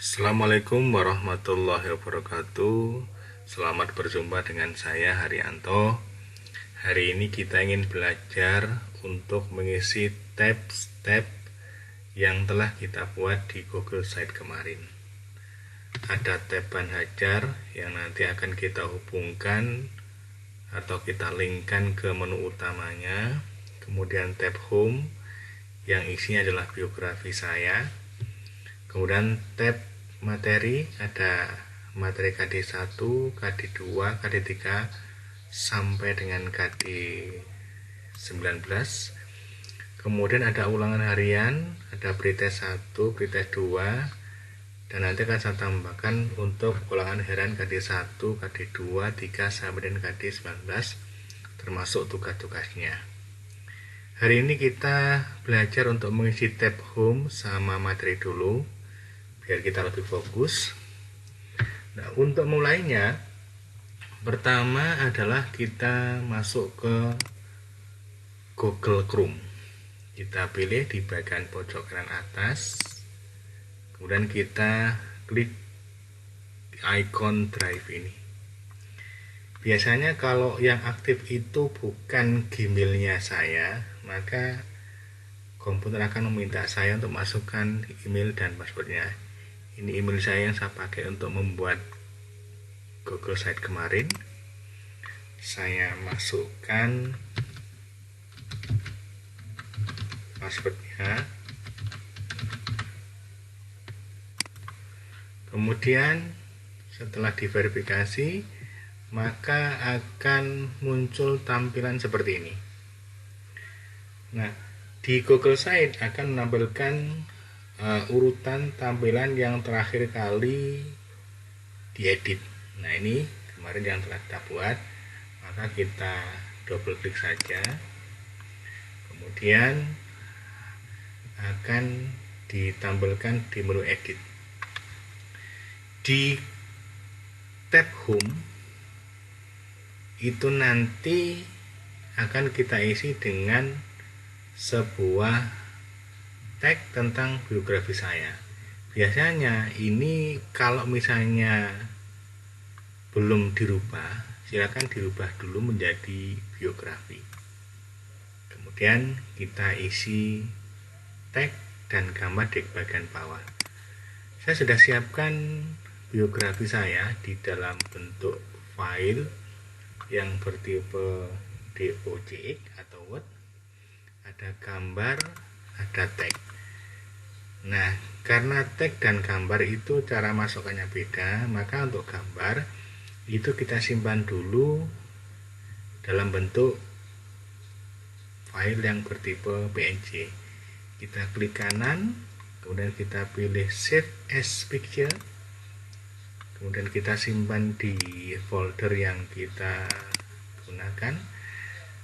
Assalamualaikum warahmatullahi wabarakatuh. Selamat berjumpa dengan saya Haryanto. Hari ini kita ingin belajar untuk mengisi tab-tab yang telah kita buat di Google Site kemarin. Ada tab bahan hajar yang nanti akan kita hubungkan atau kita linkkan ke menu utamanya. Kemudian tab home yang isinya adalah biografi saya. Kemudian tab materi, ada materi KD1, KD2, KD3 sampai dengan KD19. Kemudian ada ulangan harian, ada pretest 1, pretest 2, dan nanti akan saya tambahkan untuk ulangan harian KD1, KD2, 3 sampai dengan KD19 termasuk tugas-tugasnya. Hari ini kita belajar untuk mengisi tab home sama materi dulu biar kita lebih fokus. Nah, untuk mulainya pertama adalah kita masuk ke Google Chrome. Kita pilih di bagian pojok kanan atas. Kemudian kita klik icon drive ini. Biasanya kalau yang aktif itu bukan Gmail-nya saya, maka komputer akan meminta saya untuk masukkan email dan passwordnya. Ini email saya yang saya pakai untuk membuat Google Site kemarin. Saya masukkan passwordnya. Kemudian setelah diverifikasi, maka akan muncul tampilan seperti ini. Nah, di Google Site akan menampilkan urutan tampilan yang terakhir kali diedit. Nah, ini kemarin yang telah kita buat, maka kita double klik saja. Kemudian akan ditampilkan di menu edit. Di tab home itu nanti akan kita isi dengan sebuah tag tentang biografi saya. Biasanya ini kalau misalnya belum dirubah, silakan dirubah dulu menjadi biografi. Kemudian kita isi tag dan gambar di bagian bawah. Saya sudah siapkan biografi saya di dalam bentuk file yang bertipe docx atau Word. Ada gambar, ada tag. Nah, karena tag dan gambar itu cara masukkannya beda, maka untuk gambar itu kita simpan dulu dalam bentuk file yang bertipe PNG. Kita klik kanan, kemudian kita pilih Save as Picture. Kemudian kita simpan di folder yang kita gunakan.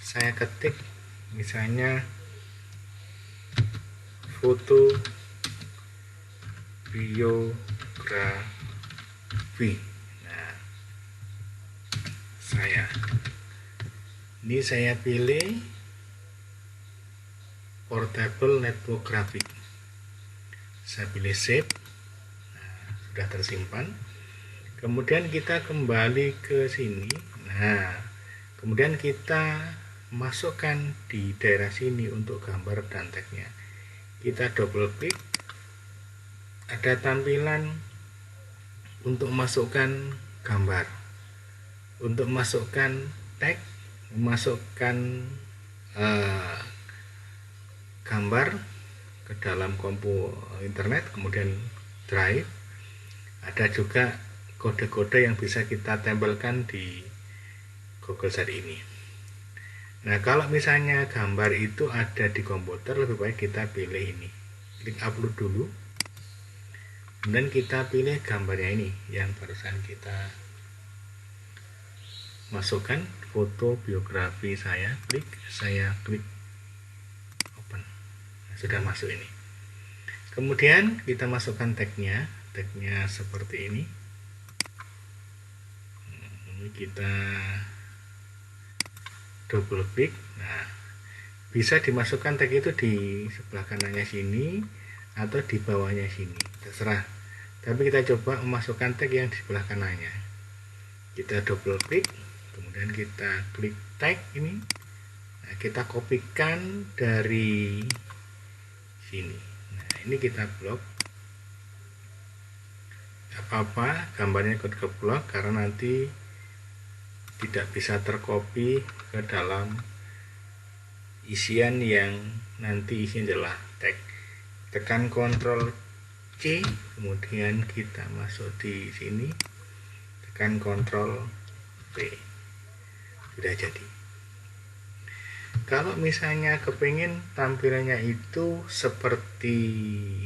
Saya ketik misalnya foto biografi. Nah, saya pilih portable network graphic. Saya pilih save. Nah, sudah tersimpan. Kemudian kita kembali ke sini. Nah, kemudian kita masukkan di daerah sini untuk gambar dan tagnya. Kita double klik. Ada tampilan untuk masukkan gambar, untuk masukkan tag, memasukkan gambar ke dalam internet, kemudian drive. Ada juga kode-kode yang bisa kita tempelkan di Google Site ini. Nah, kalau misalnya gambar itu ada di komputer, lebih baik kita pilih ini. Klik upload dulu. Kemudian kita pilih gambarnya ini yang barusan kita masukkan, foto biografi saya klik open. Nah, sudah masuk ini. Kemudian kita masukkan tagnya seperti ini. Ini kita double klik. Nah, bisa dimasukkan tag itu di sebelah kanannya sini atau di bawahnya sini, terserah. tapi kita coba memasukkan tag yang di sebelah kanannya. Kita double klik, kemudian kita klik tag ini. Nah, kita kopikan dari sini. Nah, ini kita blok. Gak apa-apa gambarnya ikut ke blok karena nanti tidak bisa tercopy ke dalam isian yang nanti isinya adalah tag. Tekan Ctrl C, kemudian kita masuk di sini, tekan Ctrl V, sudah jadi. Kalau misalnya kepingin tampilannya itu seperti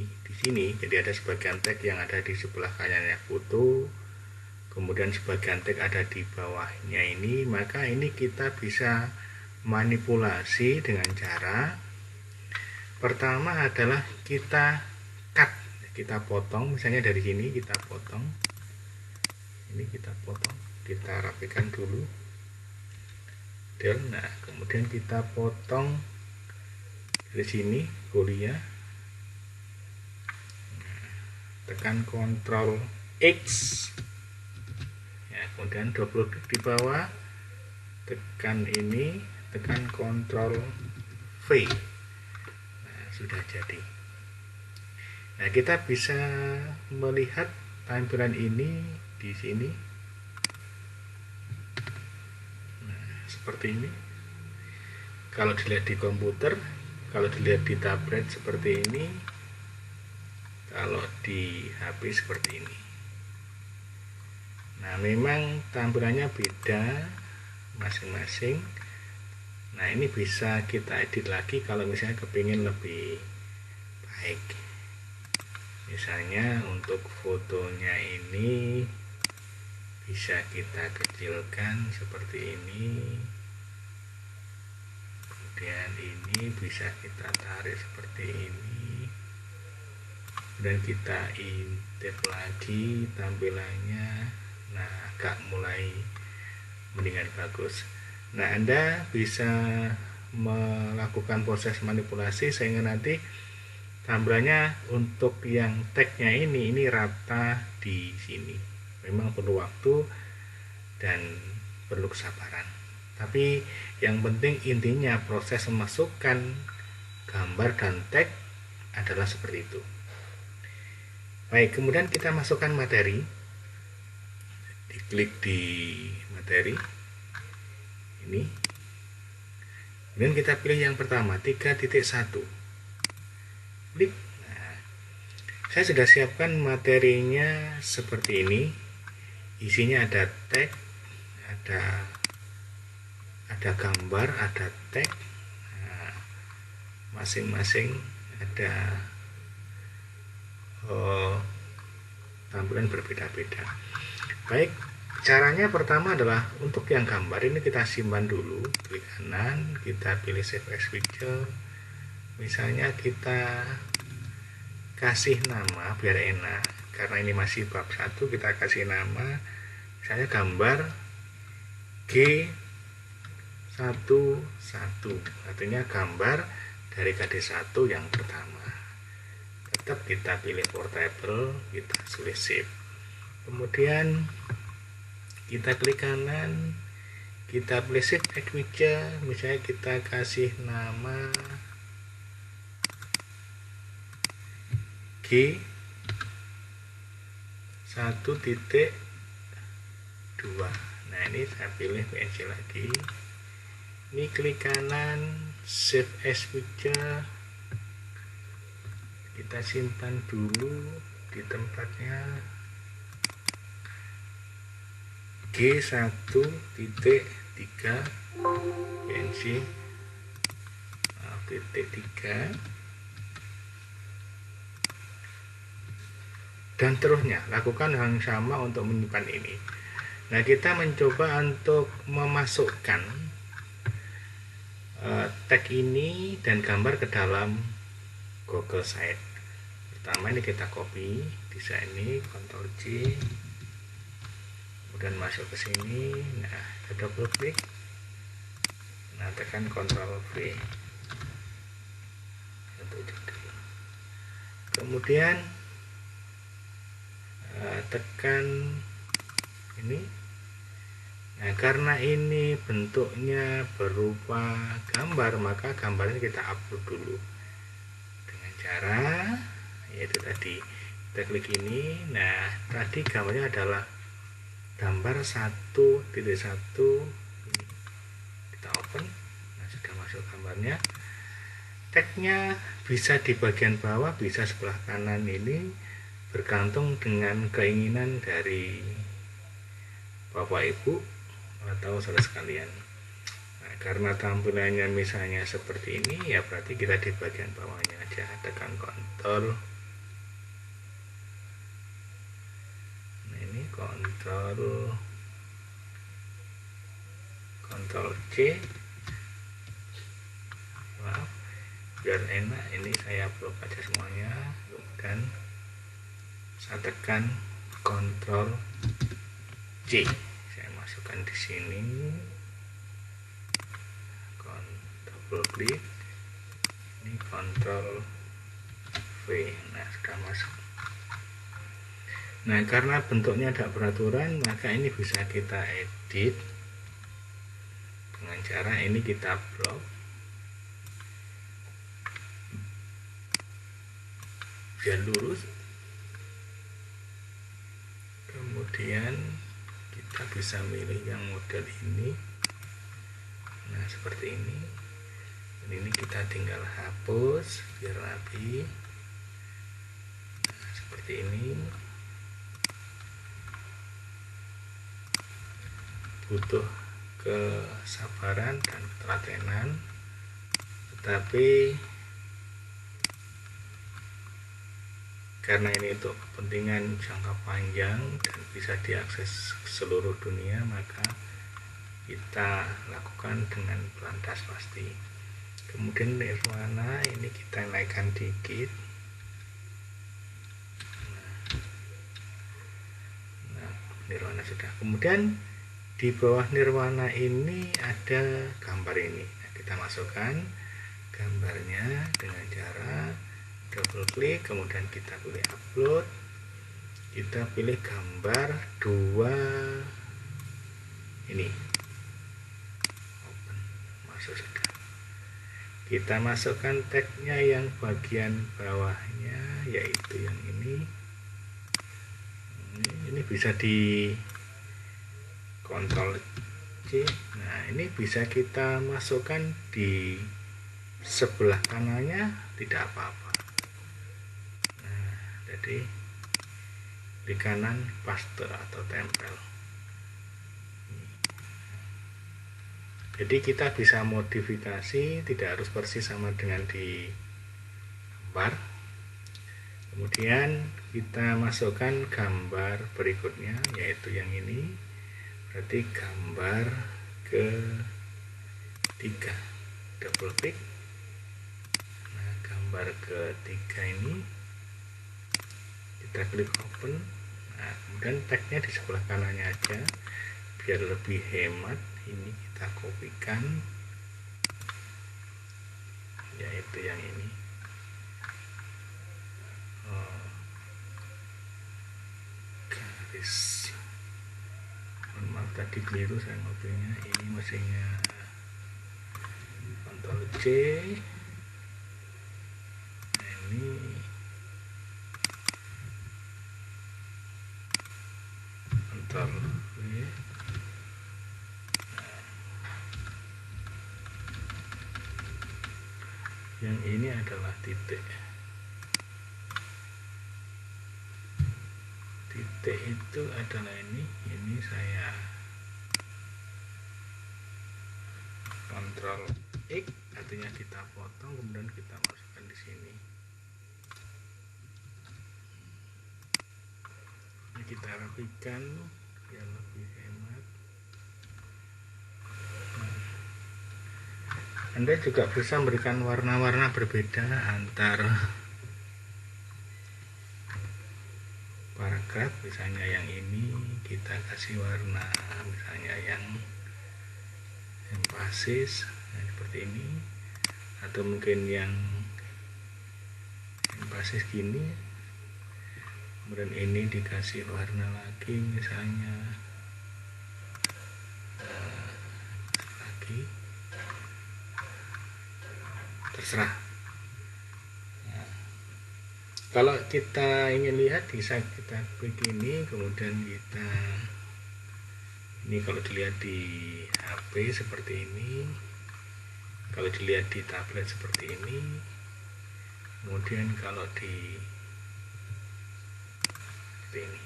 di sini, jadi ada sebagian tag yang ada di sebelah kanannya foto, kemudian sebagian tag ada di bawahnya ini, maka ini kita bisa manipulasi dengan cara pertama adalah kita cut, kita potong, misalnya dari sini kita potong, ini kita potong, kita rapikan dulu. Nah, kemudian kita potong dari sini kuliah, tekan Ctrl X, ya, kemudian double klik di bawah, tekan ini, tekan Ctrl V. Nah, sudah jadi. Nah, kita bisa melihat tampilan ini di sini. Nah, seperti ini. Kalau dilihat di komputer, kalau dilihat di tablet seperti ini, kalau di HP seperti ini. Nah, memang tampilannya beda masing-masing. Nah, ini bisa kita edit lagi kalau misalnya kepingin lebih baik. Misalnya untuk fotonya ini bisa kita kecilkan seperti ini, kemudian ini bisa kita tarik seperti ini, dan kita intip lagi tampilannya. Nah, agak mulai mendingan bagus. Nah, Anda bisa melakukan proses manipulasi sehingga nanti tampilannya untuk yang tagnya ini rata di sini. Memang perlu waktu dan perlu kesabaran. Tapi yang penting intinya proses memasukkan gambar dan tag adalah seperti itu. Baik, kemudian kita masukkan materi. Diklik di materi ini. Kemudian kita pilih yang pertama 3.1. Klik. Nah, saya sudah siapkan materinya seperti ini. Isinya ada tag, ada gambar, ada tag. Nah, masing-masing ada tampilan berbeda-beda. Baik, caranya pertama adalah untuk yang gambar ini kita simpan dulu. Klik kanan, kita pilih save as picture. Misalnya kita kasih nama biar enak, karena ini masih bab 1, kita kasih nama misalnya gambar G11, artinya gambar dari KD1 yang pertama. Tetap kita pilih portable, kita tulis save. Kemudian kita klik kanan, kita pilih save as picture, misalnya kita kasih nama G1.2. Nah, ini saya pilih PNG lagi. Ini klik kanan, save as picture. Kita simpan dulu di tempatnya G1.3 PNG titik 3 dan terusnya. Lakukan hal yang sama untuk menyimpan ini. Nah, kita mencoba untuk memasukkan tag ini dan gambar ke dalam Google Site. Pertama ini kita copy di sini, Ctrl C, kemudian masuk ke sini. Nah, kita double klik, nah tekan Ctrl V untuk judul. Kemudian tekan ini. Nah, karena ini bentuknya berupa gambar, maka gambarnya kita upload dulu dengan cara yaitu tadi kita klik ini. Nah, tadi gambarnya adalah gambar 1.1 ini. Kita open. Nah, sudah masuk gambarnya. Tagnya bisa di bagian bawah, bisa sebelah kanan, ini bergantung dengan keinginan dari Bapak Ibu atau saudara sekalian. Nah, karena tampilannya misalnya seperti ini, ya berarti kita di bagian bawahnya aja, tekan Ctrl. Nah, ini Ctrl C. Maaf, biar enak ini saya upload aja semuanya. Kemudian saya tekan Ctrl C. Masukkan di sini, double klik, ini Ctrl V. Nah, sudah masuk. Nah, karena bentuknya tidak beraturan, maka ini bisa kita edit dengan cara ini kita blok biar lurus. Kemudian kita bisa milih yang model ini. Nah, seperti ini. Dan ini kita tinggal hapus biar rapi. Nah, seperti ini. Butuh kesabaran dan ketelatenan, tetapi karena ini untuk kepentingan jangka panjang dan bisa diakses seluruh dunia, maka kita lakukan dengan pelantas pasti. Kemudian nirwana ini kita naikkan dikit. Nah, nirwana sudah. Kemudian di bawah nirwana ini ada gambar ini. Nah, kita masukkan gambarnya dengan cara double klik, kemudian kita pilih upload, kita pilih gambar 2 ini, open, masuk sudah. Kita masukkan tagnya yang bagian bawahnya, yaitu yang ini. Ini bisa di Ctrl C. Nah, ini bisa kita masukkan di sebelah kanannya, tidak apa-apa. Jadi di kanan paste atau tempel. Jadi kita bisa modifikasi, tidak harus persis sama dengan di gambar. Kemudian kita masukkan gambar berikutnya, yaitu yang ini. Berarti gambar ketiga, double klik. Nah, gambar ketiga ini kita klik open. Nah, kemudian tagnya di sebelah kanannya aja biar lebih hemat. Ini kita kopikan, yaitu yang ini. Garis, maaf tadi keliru saya ngopinya. Ini mesinnya Ctrl C. Nah, ini Ctrl V. Yang ini adalah titik. Titik itu adalah ini saya Ctrl X, artinya kita potong, kemudian kita masukkan di sini. Ini kita rapikan biar lebih hemat. Anda juga bisa memberikan warna-warna berbeda antar paragraf. Misalnya yang ini kita kasih warna misalnya yang emphasis, nah, seperti ini, atau mungkin yang emphasis gini, kemudian ini dikasih warna lagi misalnya lagi, terserah. Nah, kalau kita ingin lihat bisa kita klik ini, kemudian kita ini kalau dilihat di HP seperti ini, kalau dilihat di tablet seperti ini, kemudian kalau di seperti ini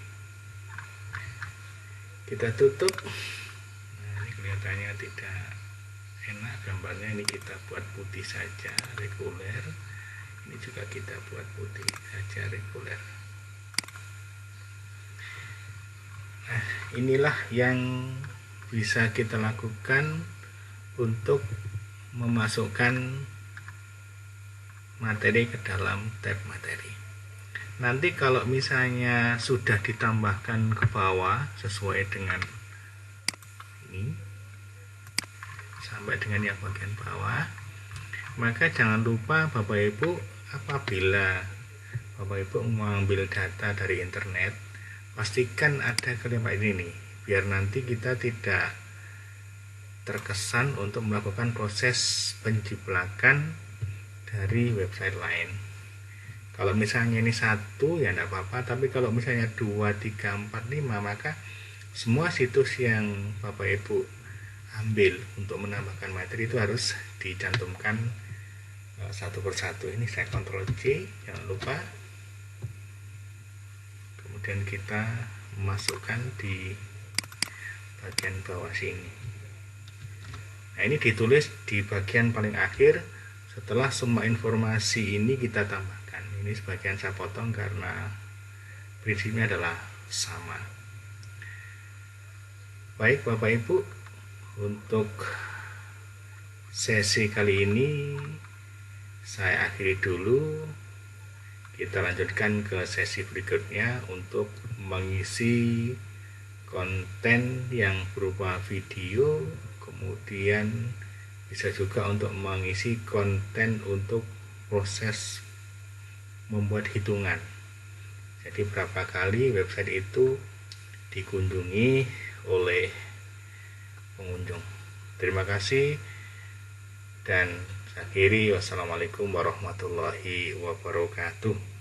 kita tutup. Nah, ini kelihatannya tidak enak gambarnya, ini kita buat putih saja reguler, ini juga kita buat putih saja reguler. Nah, inilah yang bisa kita lakukan untuk memasukkan materi ke dalam tab materi. Nanti kalau misalnya sudah ditambahkan ke bawah sesuai dengan ini sampai dengan yang bagian bawah, maka jangan lupa Bapak Ibu, apabila Bapak Ibu mengambil data dari internet, pastikan ada kalimat ini nih, biar nanti kita tidak terkesan untuk melakukan proses penjiplakan dari website lain. Kalau misalnya ini 1 ya tidak apa-apa, tapi kalau misalnya 2, 3, 4, 5, maka semua situs yang Bapak Ibu ambil untuk menambahkan materi itu harus dicantumkan satu persatu. Ini saya Ctrl C, jangan lupa. Kemudian kita masukkan di bagian bawah sini. Nah, ini ditulis di bagian paling akhir setelah semua informasi ini kita tambahkan. Ini sebagian saya potong karena prinsipnya adalah sama. Baik Bapak Ibu, untuk sesi kali ini saya akhiri dulu. Kita lanjutkan ke sesi berikutnya untuk mengisi konten yang berupa video, kemudian bisa juga untuk mengisi konten untuk proses membuat hitungan. Jadi berapa kali website itu dikunjungi oleh pengunjung. Terima kasih dan saya akhiri. Wassalamualaikum warahmatullahi wabarakatuh.